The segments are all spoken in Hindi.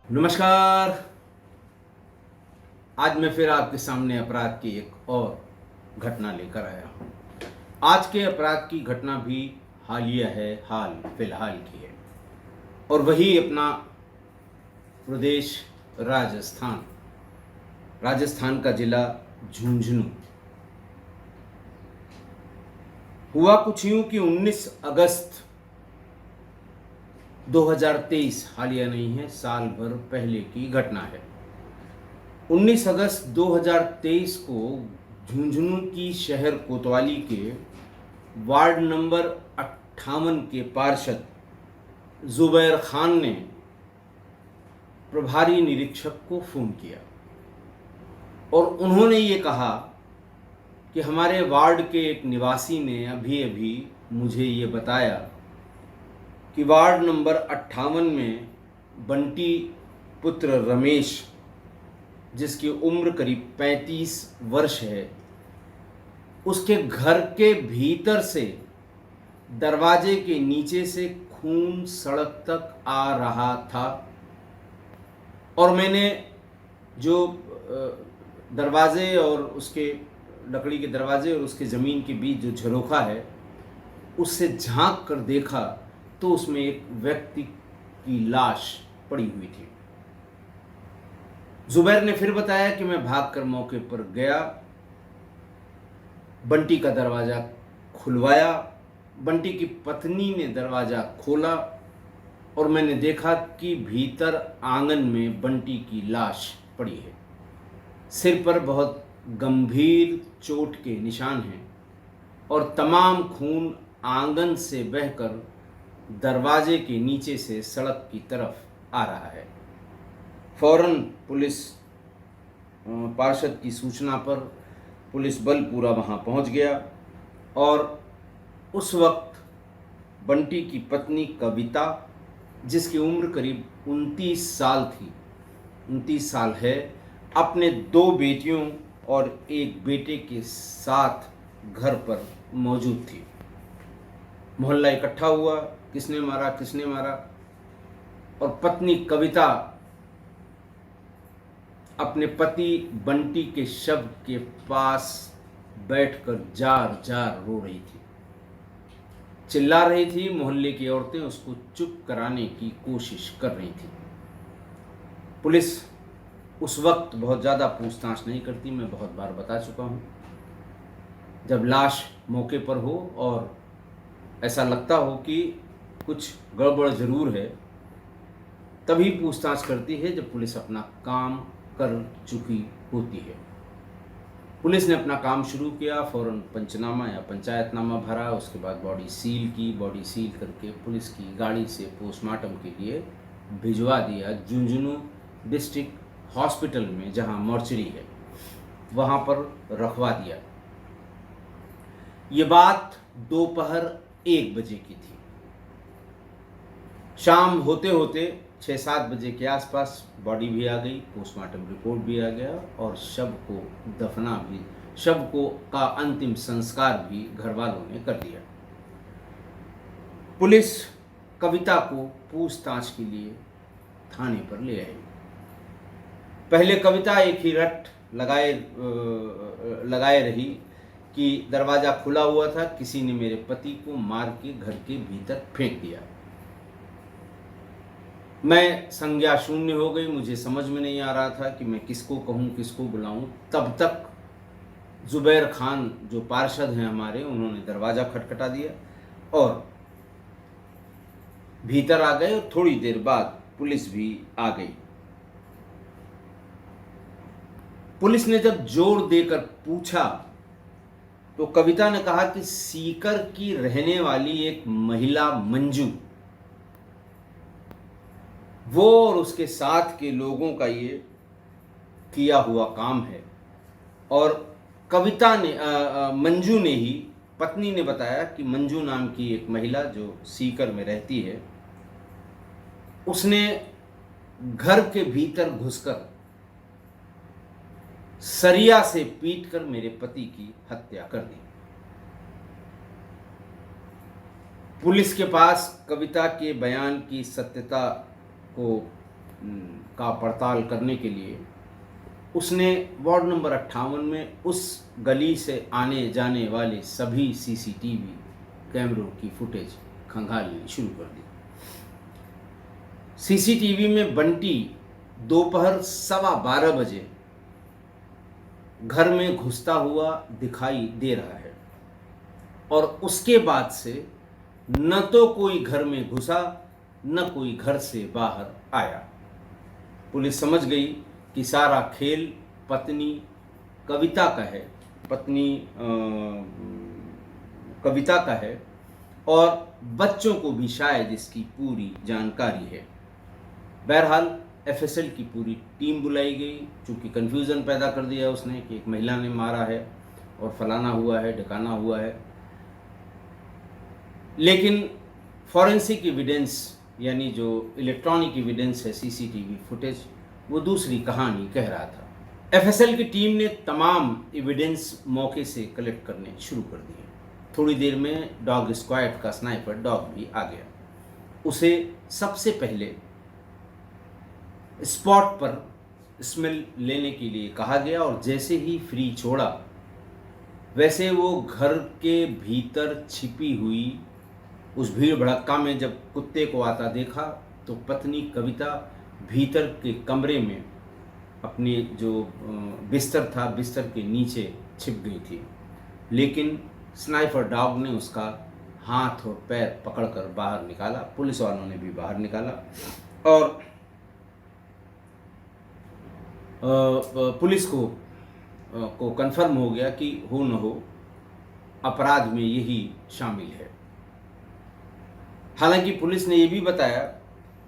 नमस्कार। आज मैं फिर आपके सामने अपराध की एक और घटना लेकर आया हूँ। आज के अपराध की घटना भी हालिया है, हाल फिलहाल की है, और वही अपना प्रदेश राजस्थान, राजस्थान का जिला झुंझुनू। हुआ कुछ यूं कि 19 अगस्त 2023, हालिया नहीं है, साल भर पहले की घटना है। 19 अगस्त 2023 को झुंझुनू की शहर कोतवाली के वार्ड नंबर 58 के पार्षद जुबैर खान ने प्रभारी निरीक्षक को फोन किया और उन्होंने ये कहा कि हमारे वार्ड के एक निवासी ने अभी अभी मुझे ये बताया कि वार्ड नंबर 58 में बंटी पुत्र रमेश, जिसकी उम्र करीब 35 वर्ष है, उसके घर के भीतर से दरवाजे के नीचे से खून सड़क तक आ रहा था। और मैंने जो दरवाजे और उसके लकड़ी के दरवाजे और उसके ज़मीन के बीच जो झरोखा है, उससे झांक कर देखा तो उसमें एक व्यक्ति की लाश पड़ी हुई थी। जुबैर ने फिर बताया कि मैं भागकर मौके पर गया, बंटी का दरवाज़ा खुलवाया, बंटी की पत्नी ने दरवाज़ा खोला और मैंने देखा कि भीतर आंगन में बंटी की लाश पड़ी है। सिर पर बहुत गंभीर चोट के निशान हैं और तमाम खून आंगन से बहकर दरवाजे के नीचे से सड़क की तरफ आ रहा है। फौरन पुलिस पार्षद की सूचना पर पुलिस बल पूरा वहां पहुंच गया और उस वक्त बंटी की पत्नी कविता, जिसकी उम्र करीब 29 साल थी, 29 साल है, अपने 2 बेटियों और एक बेटे के साथ घर पर मौजूद थी। मोहल्ला इकट्ठा हुआ, किसने मारा किसने मारा, और पत्नी कविता अपने पति बंटी के शव के पास बैठकर जार जार रो रही थी, चिल्ला रही थी। मोहल्ले की औरतें उसको चुप कराने की कोशिश कर रही थी। पुलिस उस वक्त बहुत ज़्यादा पूछताछ नहीं करती, मैं बहुत बार बता चुका हूँ। जब लाश मौके पर हो और ऐसा लगता हो कि कुछ गड़बड़ ज़रूर है, तभी पूछताछ करती है जब पुलिस अपना काम कर चुकी होती है। पुलिस ने अपना काम शुरू किया, फौरन पंचनामा या पंचायतनामा भरा, उसके बाद बॉडी सील की। बॉडी सील करके पुलिस की गाड़ी से पोस्टमार्टम के लिए भिजवा दिया झुंझुनू डिस्ट्रिक्ट हॉस्पिटल में, जहां मॉर्चरी है, वहां पर रखवा दिया। ये बात दोपहर 1 बजे की थी। शाम होते होते 6-7 बजे के आसपास बॉडी भी आ गई, पोस्टमार्टम रिपोर्ट भी आ गया और शव को का अंतिम संस्कार भी घर वालों ने कर दिया। पुलिस कविता को पूछताछ के लिए थाने पर ले आई। पहले कविता एक ही रट लगाए रही कि दरवाज़ा खुला हुआ था, किसी ने मेरे पति को मार के घर के भीतर फेंक दिया। मैं संज्ञा शून्य हो गई, मुझे समझ में नहीं आ रहा था कि मैं किसको कहूँ किसको बुलाऊं। तब तक जुबैर खान जो पार्षद हैं हमारे, उन्होंने दरवाज़ा खटखटा दिया और भीतर आ गए और थोड़ी देर बाद पुलिस भी आ गई। पुलिस ने जब जोर देकर पूछा तो कविता ने कहा कि सीकर की रहने वाली एक महिला मंजू, वो और उसके साथ के लोगों का ये किया हुआ काम है। और कविता ने मंजू ने ही, पत्नी ने बताया कि मंजू नाम की एक महिला जो सीकर में रहती है, उसने घर के भीतर घुसकर सरिया से पीटकर मेरे पति की हत्या कर दी। पुलिस के पास कविता के बयान की सत्यता को का पड़ताल करने के लिए उसने वार्ड नंबर 58 में उस गली से आने जाने वाले सभी सीसीटीवी कैमरों की फुटेज खंगालनी शुरू कर दी। सीसीटीवी में बंटी दोपहर 12:15 बजे घर में घुसता हुआ दिखाई दे रहा है और उसके बाद से न तो कोई घर में घुसा न कोई घर से बाहर आया। पुलिस समझ गई कि सारा खेल पत्नी कविता का है, कविता का है और बच्चों को भी शायद इसकी पूरी जानकारी है। बहरहाल एफएसएल की पूरी टीम बुलाई गई, चूँकि कन्फ्यूज़न पैदा कर दिया उसने कि एक महिला ने मारा है और फलाना हुआ है, ढकाना हुआ है। लेकिन फॉरेंसिक एविडेंस यानी जो इलेक्ट्रॉनिक एविडेंस है, सीसीटीवी फुटेज, वो दूसरी कहानी कह रहा था। एफएसएल की टीम ने तमाम एविडेंस मौके से कलेक्ट करने शुरू कर दिए। थोड़ी देर में डॉग स्क्वाड का स्नाइपर डॉग भी आ गया। उसे सबसे पहले स्पॉट पर स्मेल लेने के लिए कहा गया और जैसे ही फ्री छोड़ा वैसे वो घर के भीतर छिपी हुई उस भीड़ भड़क्का में जब कुत्ते को आता देखा तो पत्नी कविता भीतर के कमरे में अपने जो बिस्तर था, बिस्तर के नीचे छिप गई थी। लेकिन स्नाइपर डॉग ने उसका हाथ और पैर पकड़कर बाहर निकाला। पुलिस वालों ने भी बाहर निकाला और पुलिस को कंफर्म हो गया कि हो न हो अपराध में यही शामिल है। हालांकि पुलिस ने यह भी बताया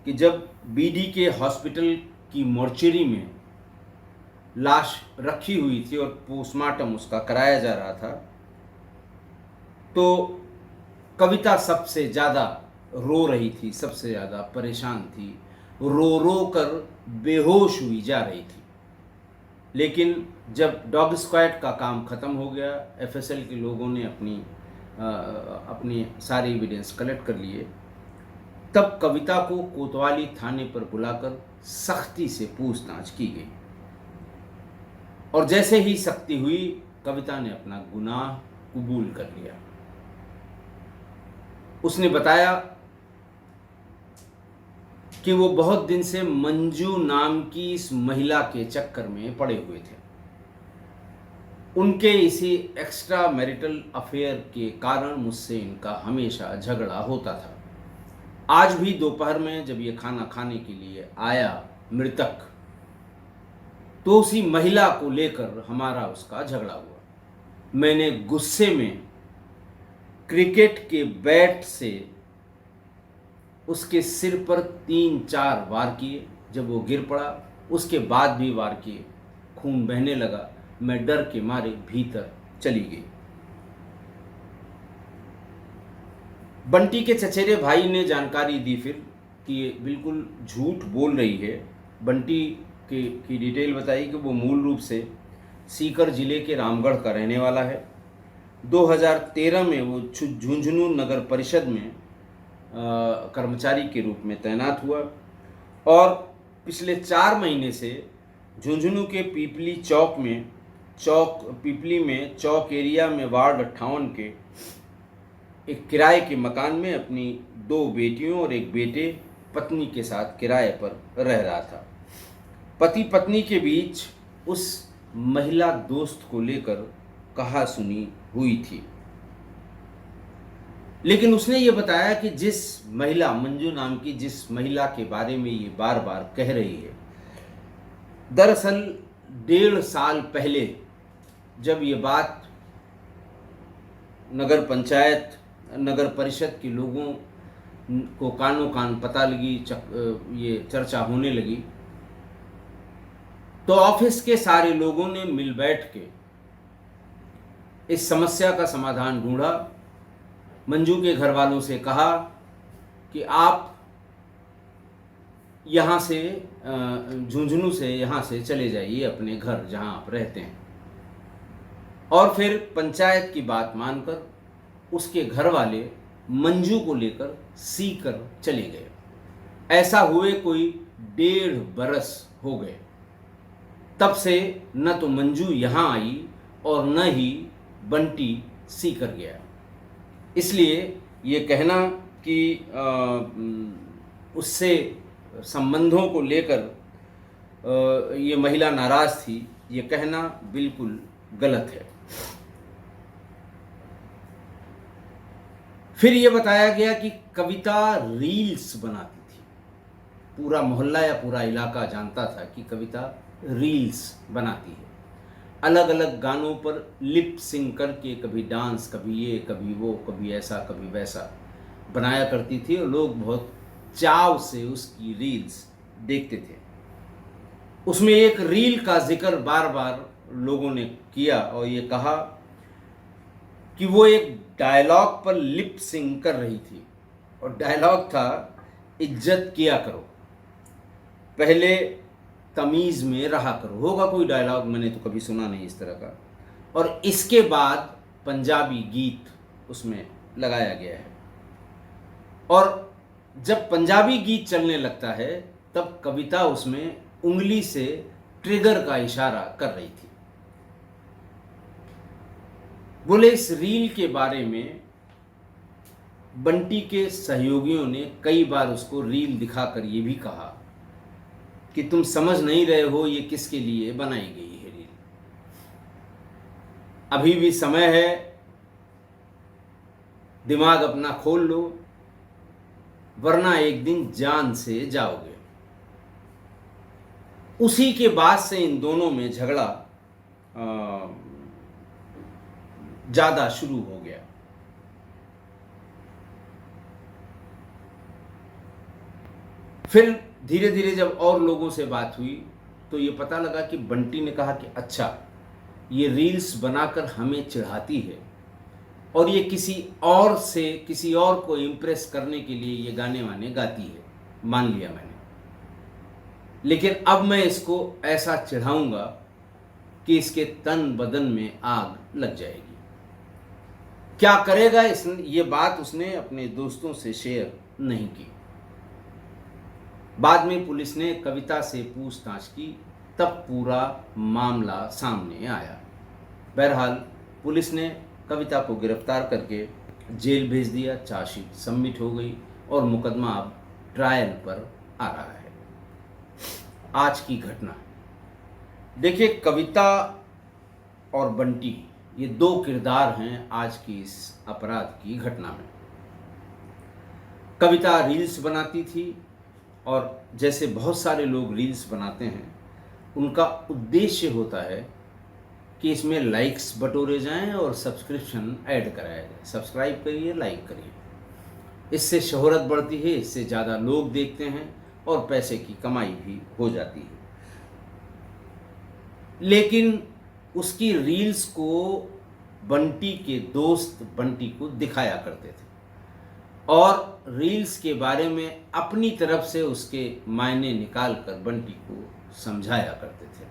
कि जब बीडी के हॉस्पिटल की मोर्चरी में लाश रखी हुई थी और पोस्टमार्टम उसका कराया जा रहा था तो कविता सबसे ज़्यादा रो रही थी, सबसे ज़्यादा परेशान थी, रो रो कर बेहोश हुई जा रही थी। लेकिन जब डॉग स्क्वाड का काम ख़त्म हो गया, एफएसएल के लोगों ने अपनी सारी एविडेंस कलेक्ट कर लिए, तब कविता को कोतवाली थाने पर बुलाकर सख्ती से पूछताछ की गई और जैसे ही सख्ती हुई कविता ने अपना गुनाह कबूल कर लिया। उसने बताया कि वो बहुत दिन से मंजू नाम की इस महिला के चक्कर में पड़े हुए थे। उनके इसी एक्स्ट्रा मैरिटल अफेयर के कारण मुझसे इनका हमेशा झगड़ा होता था। आज भी दोपहर में जब ये खाना खाने के लिए आया मृतक, तो उसी महिला को लेकर हमारा उसका झगड़ा हुआ। मैंने गुस्से में क्रिकेट के बैट से उसके सिर पर 3-4 वार किए। जब वो गिर पड़ा उसके बाद भी वार किए, खून बहने लगा। मैं डर के मारे भीतर चली गई। बंटी के चचेरे भाई ने जानकारी दी फिर कि ये बिल्कुल झूठ बोल रही है। बंटी की डिटेल बताई कि वो मूल रूप से सीकर जिले के रामगढ़ का रहने वाला है। 2013 में वो झुंझुनू नगर परिषद में कर्मचारी के रूप में तैनात हुआ और पिछले 4 महीने से झुंझुनू के पीपली में चौक एरिया में वार्ड 58 के एक किराए के मकान में अपनी 2 बेटियों और एक बेटे पत्नी के साथ किराए पर रह रहा था। पति पत्नी के बीच उस महिला दोस्त को लेकर कहा सुनी हुई थी। लेकिन उसने ये बताया कि जिस महिला, मंजू नाम की जिस महिला के बारे में ये बार बार कह रही है, दरअसल 1.5 साल पहले जब ये बात नगर पंचायत, नगर परिषद के लोगों को कानों कान पता लगी, ये चर्चा होने लगी, तो ऑफिस के सारे लोगों ने मिल बैठ के इस समस्या का समाधान ढूंढा। मंजू के घर वालों से कहा कि आप यहाँ से झुंझुनू से यहाँ से चले जाइए अपने घर जहाँ आप रहते हैं। और फिर पंचायत की बात मानकर उसके घर वाले मंजू को लेकर सीकर चले गए। ऐसा हुए कोई 1.5 बरस हो गए। तब से न तो मंजू यहाँ आई और न ही बंटी सीकर गया। इसलिए ये कहना कि उससे संबंधों को लेकर ये महिला नाराज थी, ये कहना बिल्कुल गलत है। फिर ये बताया गया कि कविता रील्स बनाती थी। पूरा मोहल्ला या पूरा इलाका जानता था कि कविता रील्स बनाती है। अलग अलग गानों पर लिप सिंग करके कभी डांस, कभी ये, कभी वो, कभी ऐसा, कभी वैसा बनाया करती थी और लोग बहुत चाव से उसकी रील्स देखते थे। उसमें एक रील का जिक्र बार बार लोगों ने किया और ये कहा कि वो एक डायलॉग पर लिप सिंग कर रही थी और डायलॉग था, इज्जत किया करो, पहले तमीज़ में रहा करो। होगा कोई डायलॉग, मैंने तो कभी सुना नहीं इस तरह का। और इसके बाद पंजाबी गीत उसमें लगाया गया है और जब पंजाबी गीत चलने लगता है तब कविता उसमें उंगली से ट्रिगर का इशारा कर रही थी। बोले इस रील के बारे में बंटी के सहयोगियों ने कई बार उसको रील दिखाकर ये भी कहा कि तुम समझ नहीं रहे हो ये किसके लिए बनाई गई है रील। अभी भी समय है, दिमाग अपना खोल लो, वरना एक दिन जान से जाओगे। उसी के बाद से इन दोनों में झगड़ा ज्यादा शुरू हो गया। फिर धीरे धीरे जब और लोगों से बात हुई तो ये पता लगा कि बंटी ने कहा कि अच्छा, ये रील्स बनाकर हमें चिढ़ाती है और ये किसी और को इम्प्रेस करने के लिए ये गाने वाने गाती है। मान लिया मैंने, लेकिन अब मैं इसको ऐसा चिढ़ाऊंगा कि इसके तन बदन में आग लग जाएगी। क्या करेगा ये बात उसने अपने दोस्तों से शेयर नहीं की। बाद में पुलिस ने कविता से पूछताछ की, तब पूरा मामला सामने आया। बहरहाल पुलिस ने कविता को गिरफ्तार करके जेल भेज दिया, चार्जशीट सबमिट हो गई और मुकदमा अब ट्रायल पर आ रहा है। आज की घटना देखिए, कविता और बंटी ये दो किरदार हैं आज की इस अपराध की घटना में। कविता रील्स बनाती थी और जैसे बहुत सारे लोग रील्स बनाते हैं, उनका उद्देश्य होता है कि इसमें लाइक्स बटोरे जाएं और सब्सक्रिप्शन ऐड कराया जाए। सब्सक्राइब करिए, लाइक करिए, इससे शोहरत बढ़ती है, इससे ज़्यादा लोग देखते हैं और पैसे की कमाई भी हो जाती है। लेकिन उसकी रील्स को बंटी के दोस्त बंटी को दिखाया करते थे और रील्स के बारे में अपनी तरफ से उसके मायने निकाल कर बंटी को समझाया करते थे।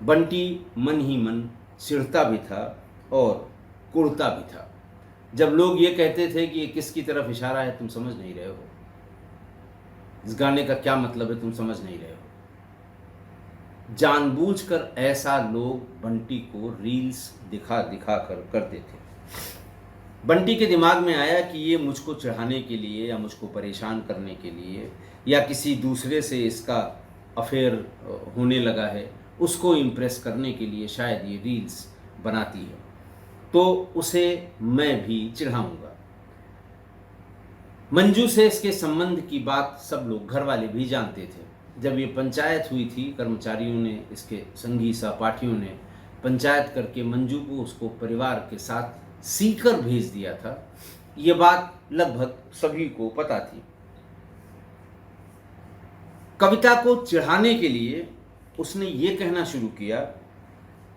बंटी मन ही मन चिढ़ता भी था और कुढ़ता भी था जब लोग ये कहते थे कि ये किसकी तरफ इशारा है, तुम समझ नहीं रहे हो, इस गाने का क्या मतलब है, तुम समझ नहीं रहे हो। जानबूझकर ऐसा लोग बंटी को रील्स दिखा कर करते थे। बंटी के दिमाग में आया कि ये मुझको चढ़ाने के लिए या मुझको परेशान करने के लिए या किसी दूसरे से इसका अफेयर होने लगा है, उसको इम्प्रेस करने के लिए शायद ये रील्स बनाती है, तो उसे मैं भी चिढ़ाऊंगा। मंजू से इसके संबंध की बात सब लोग, घर वाले भी जानते थे। जब ये पंचायत हुई थी, कर्मचारियों ने, इसके संगी सहपाठियों ने पंचायत करके मंजू को उसको परिवार के साथ सीकर भेज दिया था। ये बात लगभग सभी को पता थी। कविता को चिढ़ाने के लिए उसने ये कहना शुरू किया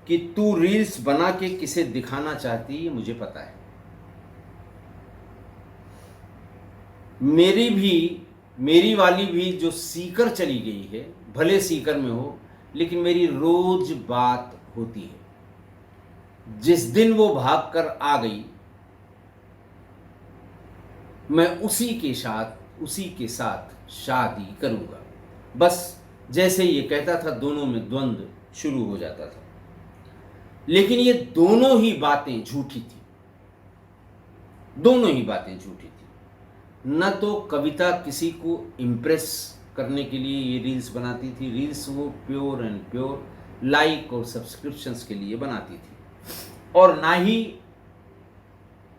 कि तू रील्स बना के किसे दिखाना चाहती है मुझे पता है। मेरी वाली भी जो सीकर चली गई है, भले सीकर में हो, लेकिन मेरी रोज बात होती है। जिस दिन वो भागकर आ गई, मैं उसी के साथ उसी के साथ शादी करूँगा। बस जैसे ये कहता था दोनों में द्वंद्व शुरू हो जाता था। लेकिन ये दोनों ही बातें झूठी थी, दोनों ही बातें झूठी थी। न तो कविता किसी को इम्प्रेस करने के लिए ये रील्स बनाती थी, रील्स वो प्योर एंड प्योर लाइक और सब्सक्रिप्शंस के लिए बनाती थी। और ना ही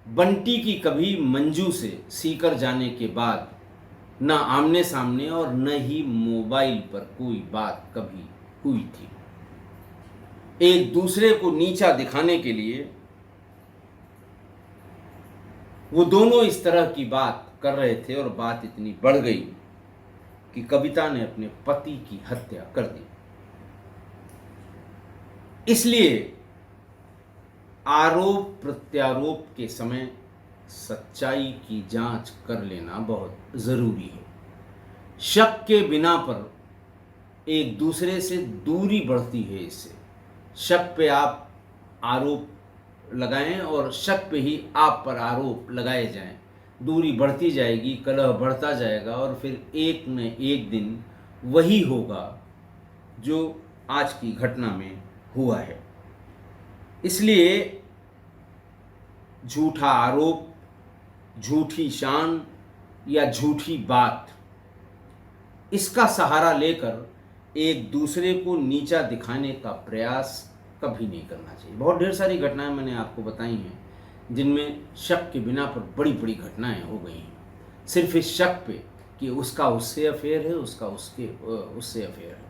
बंटी की कभी मंजू से सीकर जाने के बाद न आमने सामने और न ही मोबाइल पर कोई बात कभी हुई थी। एक दूसरे को नीचा दिखाने के लिए वो दोनों इस तरह की बात कर रहे थे और बात इतनी बढ़ गई कि कविता ने अपने पति की हत्या कर दी। इसलिए आरोप प्रत्यारोप के समय सच्चाई की जांच कर लेना बहुत जरूरी है। शक के बिना पर एक दूसरे से दूरी बढ़ती है। इससे शक पे आप आरोप लगाएं और शक पे ही आप पर आरोप लगाए जाएं, दूरी बढ़ती जाएगी, कलह बढ़ता जाएगा और फिर एक न एक दिन वही होगा जो आज की घटना में हुआ है। इसलिए झूठा आरोप, झूठी शान या झूठी बात, इसका सहारा लेकर एक दूसरे को नीचा दिखाने का प्रयास कभी नहीं करना चाहिए। बहुत ढेर सारी घटनाएं मैंने आपको बताई हैं जिनमें शक के बिना पर बड़ी बड़ी घटनाएं हो गई हैं, सिर्फ इस शक पे कि उसका उससे अफेयर है, उसका उससे अफेयर है,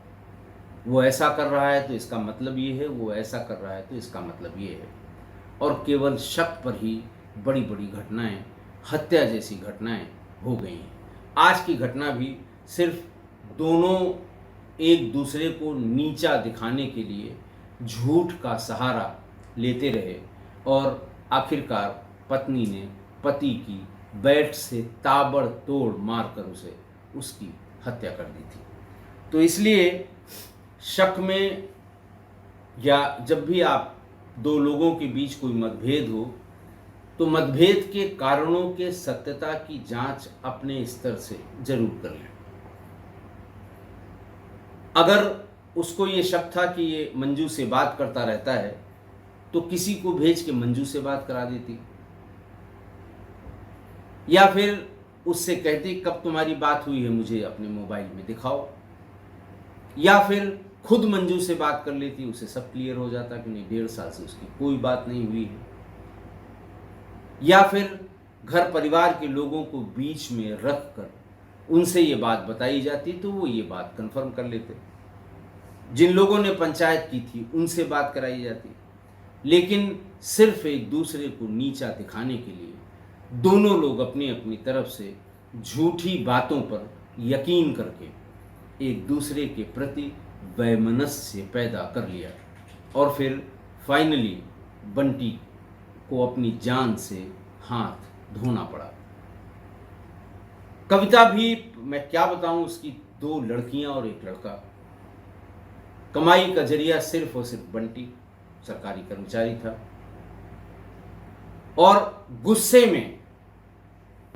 वो ऐसा कर रहा है तो इसका मतलब ये है, वो ऐसा कर रहा है तो इसका मतलब ये है। और केवल शक पर ही बड़ी बड़ी घटनाएं, हत्या जैसी घटनाएं हो गई हैं। आज की घटना भी सिर्फ दोनों एक दूसरे को नीचा दिखाने के लिए झूठ का सहारा लेते रहे और आखिरकार पत्नी ने पति की बैट से ताबड़तोड़ मारकर उसकी हत्या कर दी थी। तो इसलिए शक में या जब भी आप दो लोगों के बीच कोई मतभेद हो तो मतभेद के कारणों के सत्यता की जांच अपने स्तर से जरूर कर लें। अगर उसको ये शक था कि ये मंजू से बात करता रहता है तो किसी को भेज के मंजू से बात करा देती, या फिर उससे कहती कब तुम्हारी बात हुई है मुझे अपने मोबाइल में दिखाओ, या फिर खुद मंजू से बात कर लेती, उसे सब क्लियर हो जाता कि नहीं 1.5 साल से उसकी कोई बात नहीं हुई है। या फिर घर परिवार के लोगों को बीच में रख कर उनसे ये बात बताई जाती तो वो ये बात कंफर्म कर लेते। जिन लोगों ने पंचायत की थी उनसे बात कराई जाती। लेकिन सिर्फ एक दूसरे को नीचा दिखाने के लिए दोनों लोग अपनी अपनी तरफ से झूठी बातों पर यकीन करके एक दूसरे के प्रति वैमनस्य पैदा कर लिया और फिर फाइनली बंटी को अपनी जान से हाथ धोना पड़ा। कविता भी, मैं क्या बताऊं, उसकी 2 लड़कियां और 1 लड़का। कमाई का जरिया सिर्फ और सिर्फ बंटी सरकारी कर्मचारी था और गुस्से में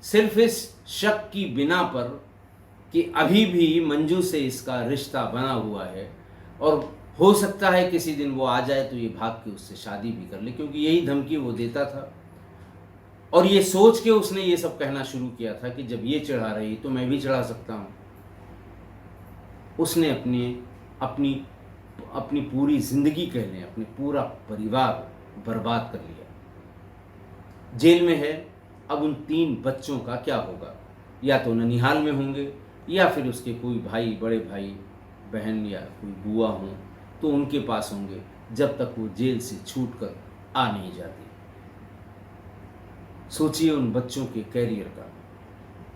सिर्फ इस शक की बिना पर कि अभी भी मंजू से इसका रिश्ता बना हुआ है और हो सकता है किसी दिन वो आ जाए तो ये भाग के उससे शादी भी कर ले, क्योंकि यही धमकी वो देता था। और ये सोच के उसने ये सब कहना शुरू किया था कि जब ये चढ़ा रही तो मैं भी चढ़ा सकता हूँ। उसने अपनी पूरी जिंदगी कह लें, अपने पूरा परिवार बर्बाद कर लिया। जेल में है। अब उन 3 बच्चों का क्या होगा? या तो ननिहाल में होंगे या फिर उसके कोई भाई, बड़े भाई बहन या कोई बुआ हों तो उनके पास होंगे जब तक वो जेल से छूट कर आ नहीं जाती। सोचिए उन बच्चों के कैरियर का,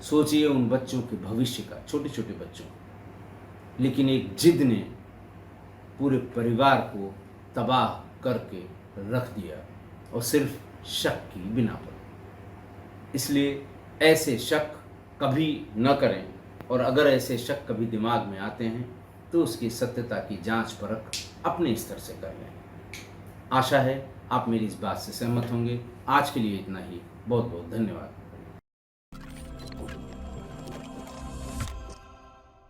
सोचिए उन बच्चों के भविष्य का, छोटे छोटे बच्चों। लेकिन एक जिद ने पूरे परिवार को तबाह करके रख दिया और सिर्फ शक की बिना पर। इसलिए ऐसे शक कभी न करें और अगर ऐसे शक कभी दिमाग में आते हैं तो उसकी सत्यता की जांच परख अपने स्तर से कर लें। आशा है आप मेरी इस बात से सहमत होंगे। आज के लिए इतना ही। बहुत बहुत धन्यवाद।